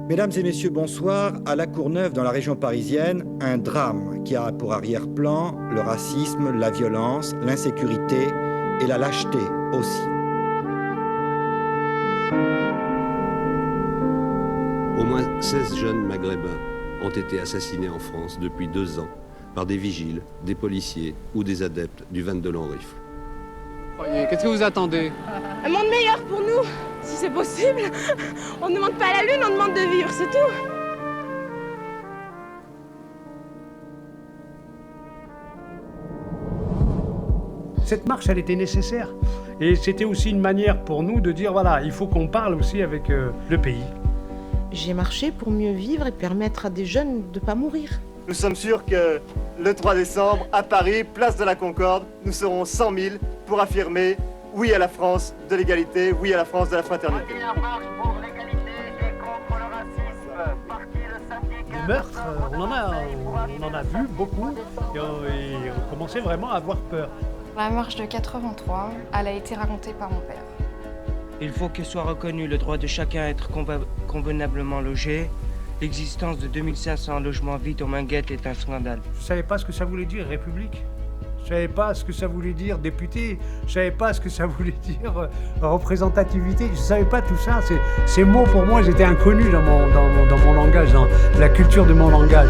Mesdames et messieurs, bonsoir. À La Courneuve, dans la région parisienne, un drame qui a pour arrière-plan le racisme, la violence, l'insécurité et la lâcheté aussi. Au moins 16 jeunes maghrébins ont été assassinés en France depuis 2 ans par des vigiles, des policiers ou des adeptes du 22 long rifle. Qu'est-ce que vous attendez? Un monde meilleur pour nous, si c'est possible. On ne demande pas la lune, on demande de vivre, c'est tout. Cette marche, elle était nécessaire. Et c'était aussi une manière pour nous de dire, voilà, il faut qu'on parle aussi avec le pays. J'ai marché pour mieux vivre et permettre à des jeunes de ne pas mourir. Nous sommes sûrs que le 3 décembre, à Paris, place de la Concorde, nous serons 100 000 pour affirmer oui à la France de l'égalité, oui à la France de la fraternité. Les meurtres, on en a vu beaucoup et on commençait vraiment à avoir peur. La marche de 83, elle a été racontée par mon père. Il faut que soit reconnu le droit de chacun à être convenablement logé. L'existence de 2500 logements vides au Minguette est un scandale. Je ne savais pas ce que ça voulait dire République. Je ne savais pas ce que ça voulait dire député. Je ne savais pas ce que ça voulait dire représentativité. Je ne savais pas tout ça. Ces mots pour moi, ils étaient inconnus dans mon langage, dans la culture de mon langage.